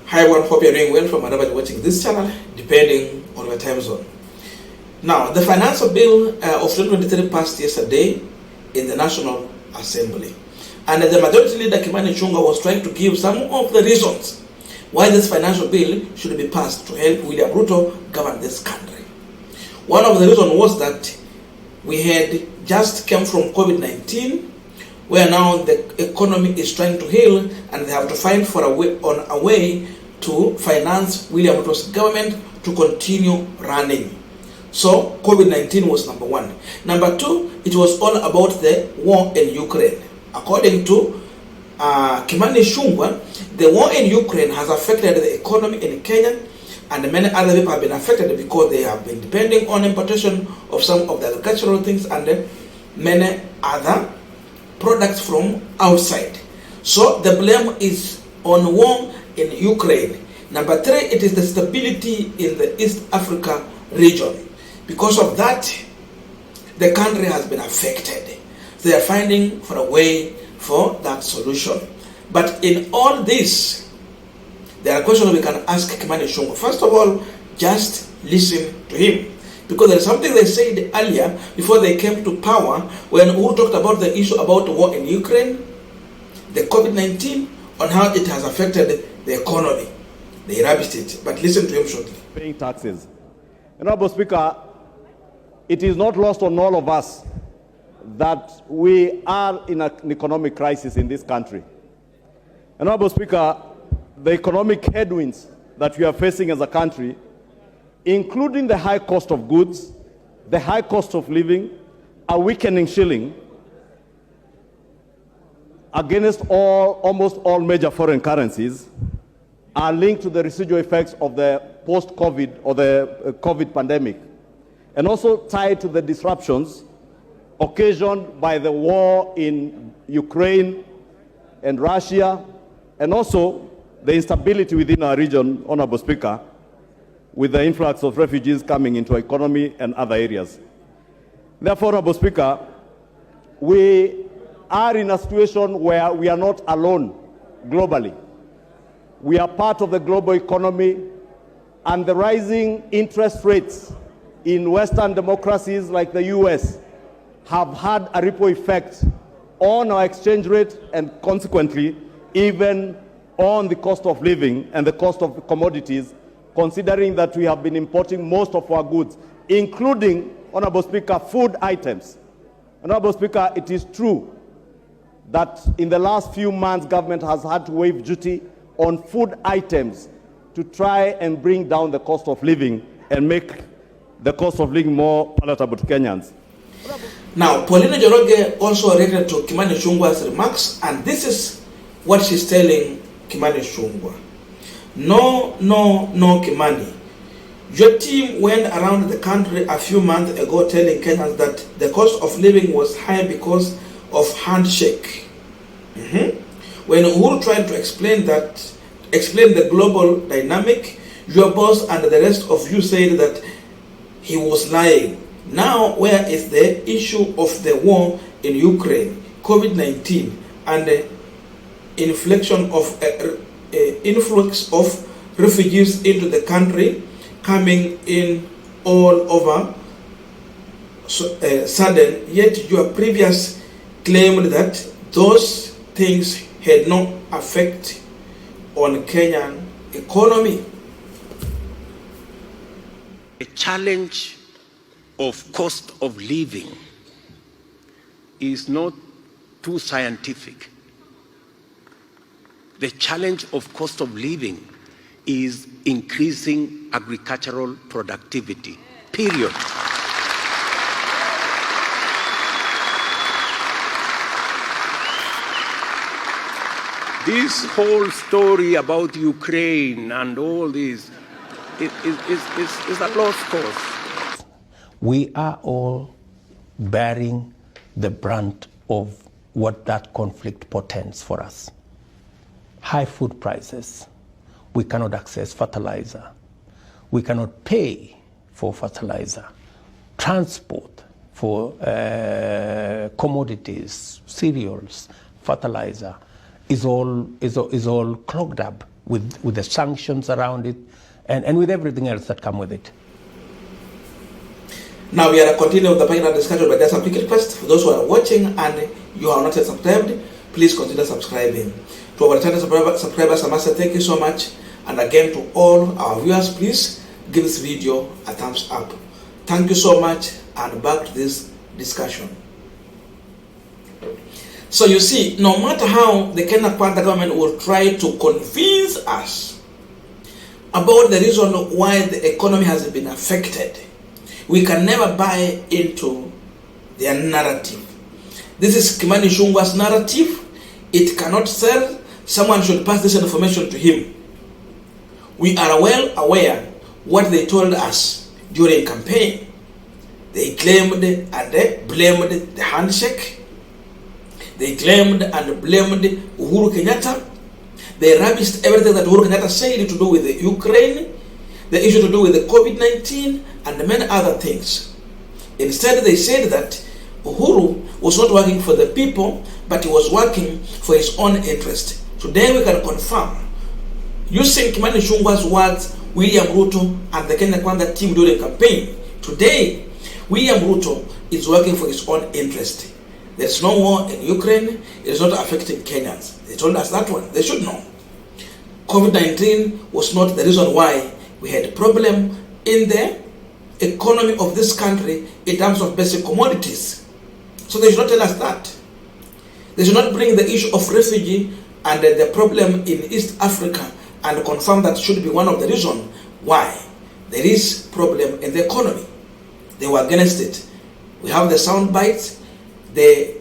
Hi everyone, hope you're doing well from wherever you're watching this channel, depending on your time zone. Now, the financial bill of 2023 passed yesterday in the National Assembly. And the majority leader, Kimani, was trying to give some of the reasons why this financial bill should be passed to help William Ruto govern this country. One of the reasons was that we had just come from COVID-19, where now the economy is trying to heal and they have to find for a way to finance William Ruto's government to continue running. So COVID-19 was number one. Number two, it was all about the war in Ukraine. According to Kimani, the war in Ukraine has affected the economy in Kenya, and many other people have been affected because they have been depending on importation of some of the agricultural things and many other products from outside. So the blame is on war in Ukraine. Number three, it is the stability in the East Africa region. Because of that, the country has been affected. They are finding for a way for that solution. But in all this, there are questions we can ask Kimani. First of all, just listen to him. Because there is something they said earlier before they came to power when Uhuru talked about the issue about the war in Ukraine, the COVID-19, on how it has affected the economy. They rubbished it. But listen to him shortly. Paying taxes. Honorable Speaker, it is not lost on all of us that we are in an economic crisis in this country. Honorable Speaker, the economic headwinds that we are facing as a country, including the high cost of goods, the high cost of living, a weakening shilling against almost all major foreign currencies, are linked to the residual effects of the post-COVID or the COVID pandemic, and also tied to the disruptions occasioned by the war in Ukraine and Russia, and also the instability within our region, Honorable Speaker, with the influx of refugees coming into our economy and other areas. Therefore, Honorable Speaker, we are in a situation where we are not alone globally. We are part of the global economy, and the rising interest rates in Western democracies like the US have had a ripple effect on our exchange rate and consequently even on the cost of living and the cost of commodities, considering that we have been importing most of our goods, including, Honorable Speaker, food items. Honorable Speaker, it is true that in the last few months, government has had to waive duty on food items to try and bring down the cost of living and make the cost of living more palatable to Kenyans. Now, Paulina Njoroge also reacted to Kimani Ichung'Wah's remarks, and this is what she's telling Kimani Ichung'Wah. No, Kimani. Your team went around the country a few months ago telling Kenyans that the cost of living was high because of handshake. When Uhuru tried to explain the global dynamic, your boss and the rest of you said that he was lying. Now, where is the issue of the war in Ukraine, COVID-19, and the influx of refugees into the country coming in all over sudden, yet your previous claimed that those things had no effect on Kenyan economy? The challenge of cost of living is not too scientific. The challenge of cost of living is increasing agricultural productivity, period. This whole story about Ukraine and all this is a lost cause. We are all bearing the brunt of what that conflict portends for us. High food prices. We cannot access fertilizer. We cannot pay for fertilizer. Transport for commodities, cereals, fertilizer is all clogged up with the sanctions around it, and with everything else that come with it. Now we are continuing with the panel discussion, but there's a quick request for those who are watching and you are not yet subscribed, please consider subscribing. To our channel subscribers, I must say thank you so much. And again, to all our viewers, please give this video a thumbs up. Thank you so much, and back to this discussion. So you see, no matter how the Kenya Kwanza government will try to convince us about the reason why the economy has been affected, we can never buy into their narrative. This is Kimani Ichung'Wah's narrative. It cannot sell. Someone should pass this information to him. We are well aware what they told us during campaign. They claimed and they blamed the handshake. They claimed and blamed Uhuru Kenyatta. They rubbished everything that Uhuru Kenyatta said to do with the Ukraine, the issue to do with the COVID-19, and many other things. Instead, they said that Uhuru was not working for the people, but he was working for his own interest. Today, we can confirm, using Kimani Ichung'Wah's words, William Ruto and the Kenya Kwanza team during campaign, today, William Ruto is working for his own interest. There's no war in Ukraine. It is not affecting Kenyans. They told us that one. They should know. COVID-19 was not the reason why we had a problem in the economy of this country in terms of basic commodities. So they should not tell us that. They should not bring the issue of refugee and the problem in East Africa and confirm that should be one of the reasons why there is problem in the economy. They were against it. We have the sound bites. The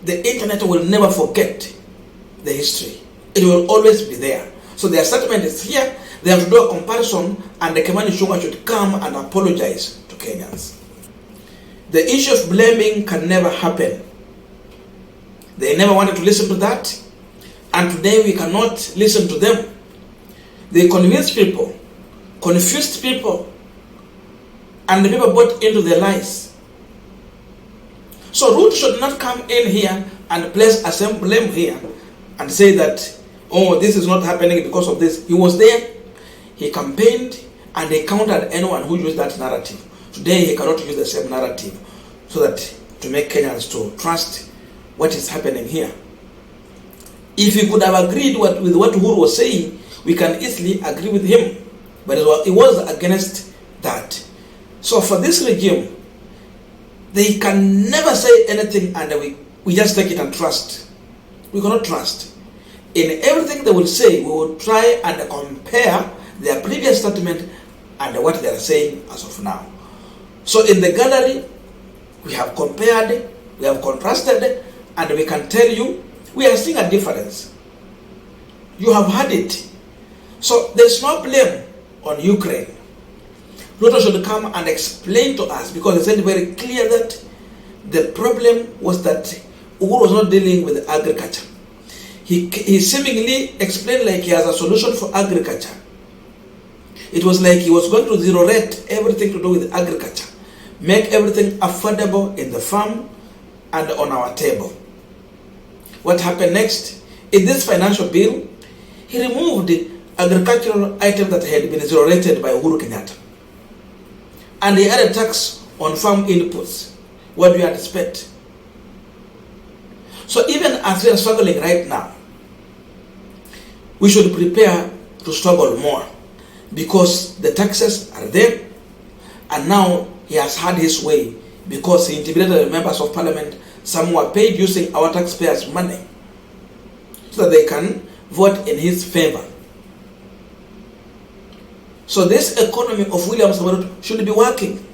internet will never forget the history. It will always be there. So their statement is here. They have to do a comparison, and the Kimani Ichung'Wah should come and apologize to Kenyans. The issue of blaming can never happen. They never wanted to listen to that, and today we cannot listen to them. They convinced people, confused people, and the people bought into their lies. So Ruto should not come in here and place a same blame here and say that, oh, this is not happening because of this. He was there, he campaigned, and he countered anyone who used that narrative. Today he cannot use the same narrative so that to make Kenyans to trust what is happening here. If he could have agreed with what Uhuru was saying, we can easily agree with him. But he was against that. So for this regime, they can never say anything and we just take it and trust. We cannot trust. In everything they will say, we will try and compare their previous statement and what they are saying as of now. So in the gallery, we have compared, we have contrasted, and we can tell you, we are seeing a difference. You have had it. So there's no blame on Ukraine. Ruto should come and explain to us, because he said very clear that the problem was that Uhuru was not dealing with agriculture. He seemingly explained like he has a solution for agriculture. It was like he was going to zero rate everything to do with agriculture, make everything affordable in the farm and on our table. What happened next? In this financial bill, he removed the agricultural item that had been zero rated by Uhuru Kenyatta. And he added tax on farm inputs. What do you expect? So even as we are struggling right now, we should prepare to struggle more, because the taxes are there, and now he has had his way because he intimidated the members of parliament. Some were paid using our taxpayers' money so that they can vote in his favor. So this economy of William Ruto should be working.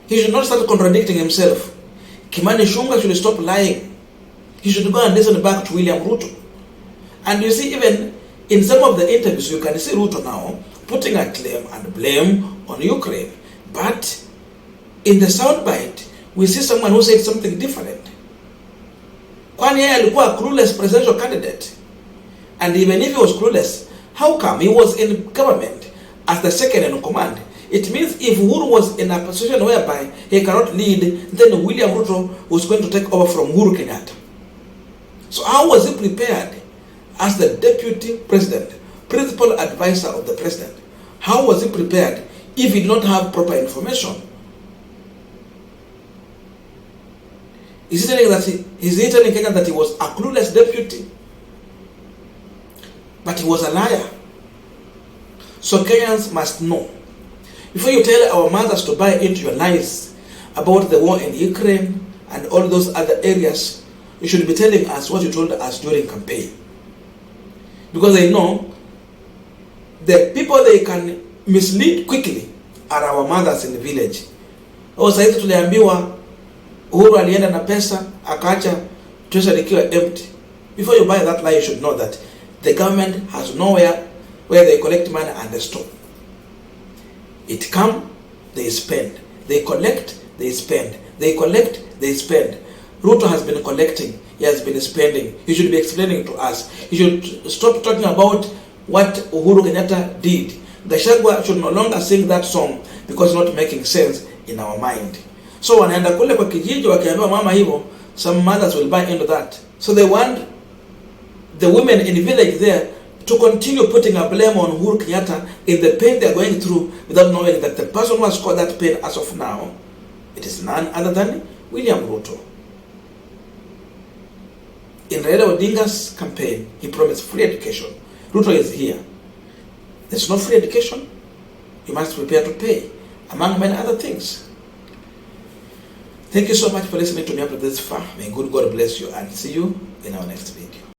He should not start contradicting himself. Kimani Ichung'Wah should stop lying. He should go and listen back to William Ruto. And you see, even in some of the interviews, you can see Ruto now putting a claim and blame on Ukraine. But in the soundbite, we see someone who said something different. Kwani yeye alikuwa a clueless presidential candidate. And even if he was clueless, how come he was in government as the second in command? It means if Uhuru was in a position whereby he cannot lead, then William Ruto was going to take over from Uhuru Kenyatta. So how was he prepared as the deputy president, principal advisor of the president? How was he prepared if he did not have proper information? Is he telling Kenyans that he was a clueless deputy? But he was a liar. So Kenyans must know. Before you tell our mothers to buy into your lies about the war in Ukraine and all those other areas, you should be telling us what you told us during campaign. Because they know the people they can mislead quickly are our mothers in the village. Saizi tuliambiwa Uhuru alienda na pesa akaacha treasury ikiwa empty. Before you buy that lie, you should know that the government has nowhere where they collect money and they stop. It come, they spend. They collect, they spend. They collect, they spend. Ruto has been collecting, he has been spending. He should be explaining to us. He should stop talking about what Uhuru Kenyatta did. Gachagua should no longer sing that song because it's not making sense in our mind. So wanaenda kule kwa kijiji wakiambiwa mama hivyo, some mothers will buy into that. So they want the women in the village there to continue putting a blame on Uhuru Kenyatta in the pain they are going through without knowing that the person who has caused that pain as of now, it is none other than William Ruto. In Raila Odinga's campaign, he promised free education. Ruto is here. There's no free education. You must prepare to pay, among many other things. Thank you so much for listening to me up to this far. May good God bless you and see you in our next video.